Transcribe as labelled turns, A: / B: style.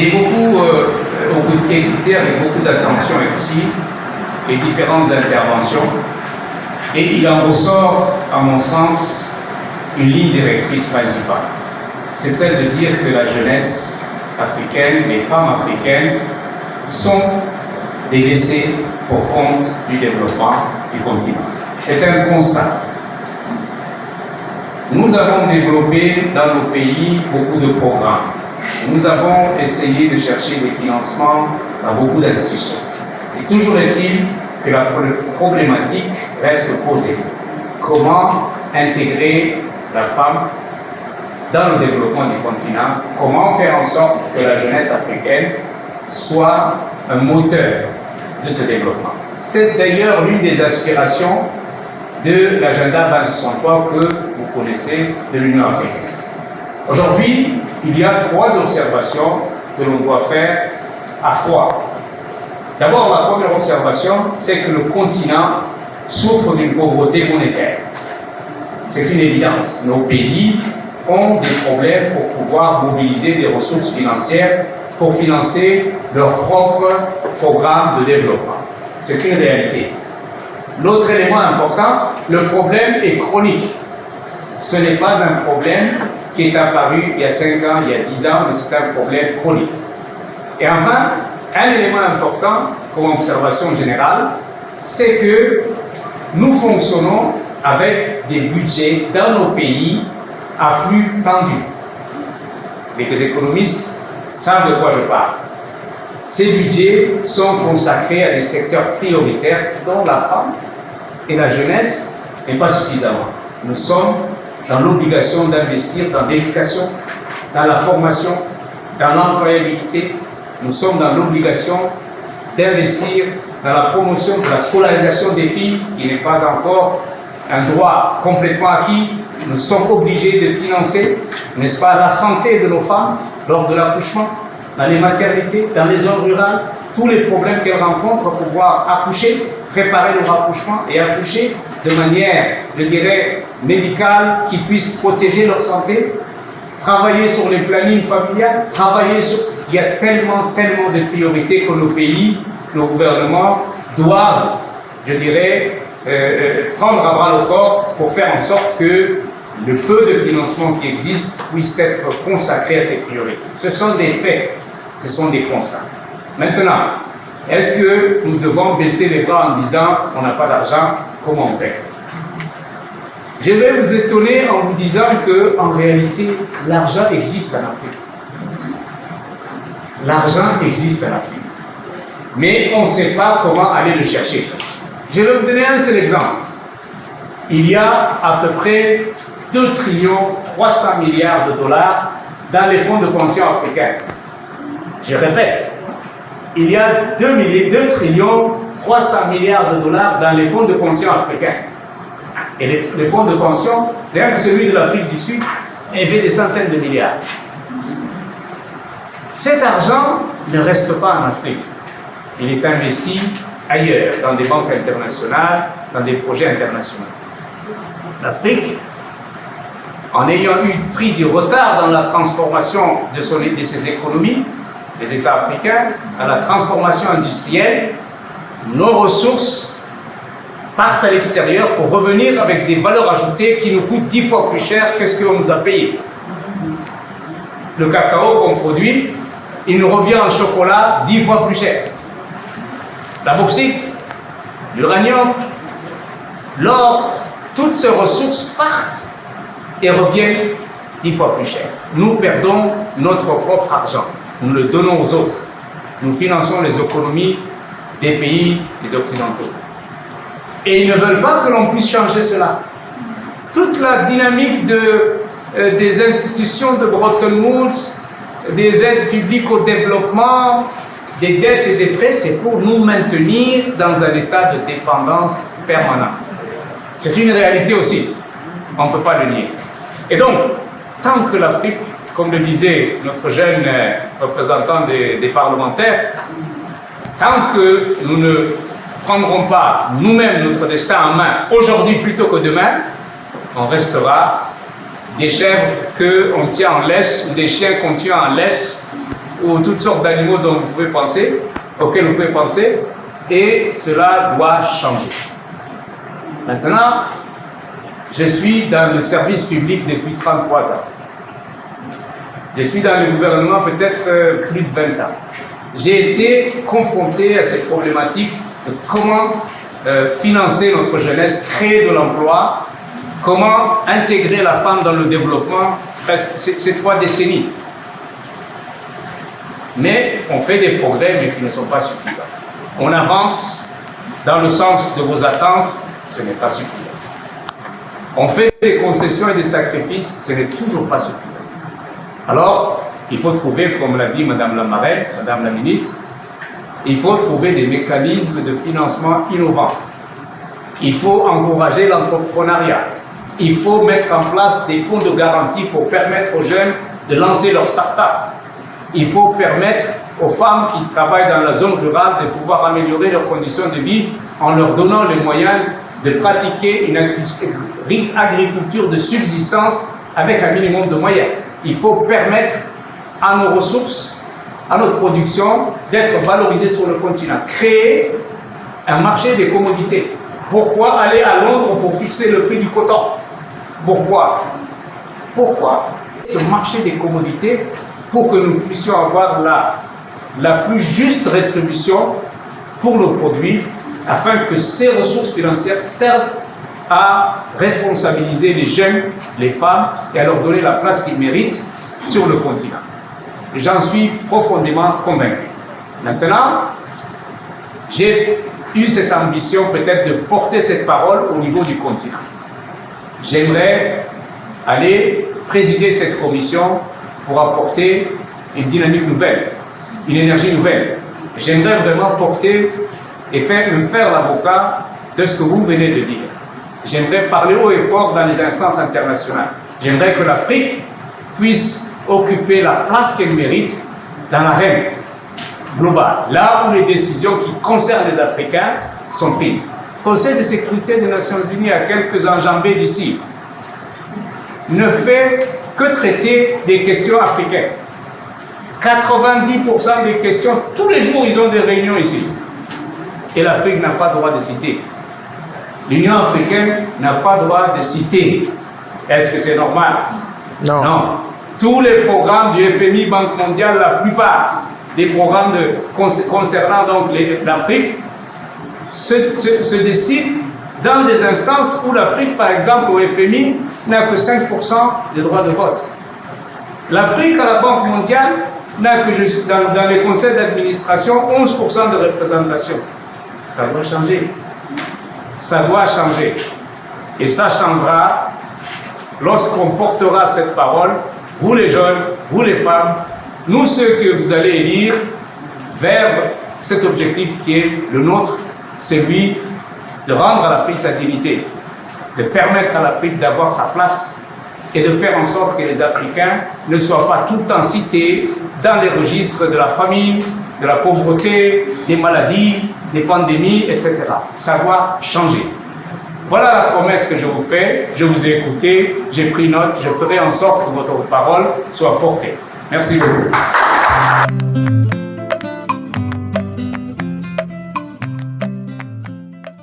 A: J'ai beaucoup écouté avec beaucoup d'attention ici les différentes interventions et il en ressort, à mon sens, une ligne directrice principale. C'est celle de dire que la jeunesse africaine, les femmes africaines sont délaissées pour compte du développement du continent. C'est un constat. Nous avons développé dans nos pays beaucoup de programmes. Nous avons essayé de chercher des financements dans beaucoup d'institutions. Et toujours est-il que la problématique reste posée. Comment intégrer la femme dans le développement du continent? Comment faire en sorte que la jeunesse africaine soit un moteur de ce développement? C'est d'ailleurs l'une des aspirations de l'agenda 2063 que vous connaissez de l'Union africaine. Aujourd'hui, il y a 3 observations que l'on doit faire à froid. D'abord, la première observation, c'est que le continent souffre d'une pauvreté monétaire. C'est une évidence. Nos pays ont des problèmes pour pouvoir mobiliser des ressources financières pour financer leurs propres programmes de développement. C'est une réalité. L'autre élément important, le problème est chronique. Ce n'est pas un problème qui est apparu il y a 5 ans, il y a 10 ans, mais c'est un problème chronique. Et enfin, un élément important comme observation générale, c'est que nous fonctionnons avec des budgets dans nos pays à flux tendu. Les économistes savent de quoi je parle. Ces budgets sont consacrés à des secteurs prioritaires dont la femme et la jeunesse, mais pas suffisamment. Nous sommes dans l'obligation d'investir dans l'éducation, dans la formation, dans l'employabilité. Nous sommes dans l'obligation d'investir dans la promotion de la scolarisation des filles, qui n'est pas encore un droit complètement acquis. Nous sommes obligés de financer, n'est-ce pas, la santé de nos femmes lors de l'accouchement, dans les maternités, dans les zones rurales, tous les problèmes qu'elles rencontrent pour pouvoir accoucher, préparer leur accouchement et accoucher de manière, je dirais, médicale, qui puisse protéger leur santé, travailler sur les plannings familiales, travailler sur... Il y a tellement de priorités que nos pays, nos gouvernements doivent, je dirais, prendre à bras le corps pour faire en sorte que le peu de financement qui existe puisse être consacré à ces priorités. Ce sont des faits, ce sont des constats. Maintenant, est-ce que nous devons baisser les bras en disant on n'a pas d'argent, comment on fait? Je vais vous étonner en vous disant qu'en réalité, l'argent existe en Afrique. L'argent existe en Afrique. Mais on ne sait pas comment aller le chercher. Je vais vous donner un seul exemple. Il y a à peu près 2 trillions 300 milliards de dollars dans les fonds de pension africains. Je répète, il y a 2 trillions 300 milliards de dollars dans les fonds de pension africains. Et les fonds de pension, rien que celui de l'Afrique du Sud, avait des centaines de milliards. Cet argent ne reste pas en Afrique. Il est investi ailleurs, dans des banques internationales, dans des projets internationaux. L'Afrique, en ayant pris du retard dans la transformation de ses économies, les États africains, dans la transformation industrielle, nos ressources partent à l'extérieur pour revenir avec des valeurs ajoutées qui nous coûtent 10 fois plus cher que ce qu'on nous a payé. Le cacao qu'on produit, il nous revient en chocolat 10 fois plus cher. La bauxite, l'uranium, l'or, toutes ces ressources partent et reviennent 10 fois plus cher. Nous perdons notre propre argent. Nous le donnons aux autres. Nous finançons les économies des pays, des Occidentaux. Et ils ne veulent pas que l'on puisse changer cela. Toute la dynamique des institutions de Bretton Woods, des aides publiques au développement, des dettes et des prêts, c'est pour nous maintenir dans un état de dépendance permanente. C'est une réalité aussi. On ne peut pas le nier. Et donc, tant que l'Afrique, comme le disait notre jeune représentant des parlementaires, tant que nous ne prendrons pas nous-mêmes notre destin en main, aujourd'hui plutôt que demain, on restera des chèvres qu'on tient en laisse ou des chiens qu'on tient en laisse ou toutes sortes d'animaux dont vous pouvez penser, auxquels vous pouvez penser, et cela doit changer. Maintenant, je suis dans le service public depuis 33 ans. Je suis dans le gouvernement peut-être plus de 20 ans. J'ai été confronté à cette problématique de comment financer notre jeunesse, créer de l'emploi, comment intégrer la femme dans le développement, ces 3 décennies. Mais on fait des progrès, mais qui ne sont pas suffisants. On avance dans le sens de vos attentes, ce n'est pas suffisant. On fait des concessions et des sacrifices, ce n'est toujours pas suffisant. Alors, il faut trouver, comme l'a dit Madame la Marraine, Madame la Ministre, il faut trouver des mécanismes de financement innovants. Il faut encourager l'entrepreneuriat. Il faut mettre en place des fonds de garantie pour permettre aux jeunes de lancer leur start-up. Il faut permettre aux femmes qui travaillent dans la zone rurale de pouvoir améliorer leurs conditions de vie en leur donnant les moyens de pratiquer une agriculture de subsistance avec un minimum de moyens. Il faut permettre à nos ressources, à notre production, d'être valorisées sur le continent. Créer un marché des commodités. Pourquoi aller à Londres pour fixer le prix du coton? Pourquoi? Pourquoi ce marché des commodités pour que nous puissions avoir la plus juste rétribution pour nos produits, afin que ces ressources financières servent à responsabiliser les jeunes, les femmes, et à leur donner la place qu'ils méritent sur le continent. Et j'en suis profondément convaincu. Maintenant, j'ai eu cette ambition peut-être de porter cette parole au niveau du continent. J'aimerais aller présider cette commission pour apporter une dynamique nouvelle, une énergie nouvelle. J'aimerais vraiment porter et me faire l'avocat de ce que vous venez de dire. J'aimerais parler haut et fort dans les instances internationales. J'aimerais que l'Afrique puisse occuper la place qu'elle mérite dans l'arène globale, là où les décisions qui concernent les Africains sont prises. Le Conseil de sécurité des Nations Unies, à quelques enjambées d'ici, ne fait que traiter des questions africaines. 90% des questions, tous les jours, ils ont des réunions ici. Et l'Afrique n'a pas droit de citer. L'Union africaine n'a pas droit de citer. Est-ce que c'est normal?
B: Non.
A: Non. Tous les programmes du FMI, Banque mondiale, la plupart des programmes concernant donc l'Afrique se décident dans des instances où l'Afrique, par exemple, au FMI, n'a que 5% des droits de vote. L'Afrique, à la Banque mondiale, n'a que, dans les conseils d'administration, 11% de représentation. Ça doit changer. Ça doit changer. Et ça changera lorsqu'on portera cette parole, vous les jeunes, vous les femmes, nous ceux que vous allez élire, vers cet objectif qui est le nôtre, celui de rendre à l'Afrique sa dignité, de permettre à l'Afrique d'avoir sa place et de faire en sorte que les Africains ne soient pas tout le temps cités dans les registres de la famine, de la pauvreté, des maladies, des pandémies, etc. Ça doit changer. Voilà la promesse que je vous fais. Je vous ai écouté, j'ai pris note, je ferai en sorte que votre parole soit portée. Merci beaucoup.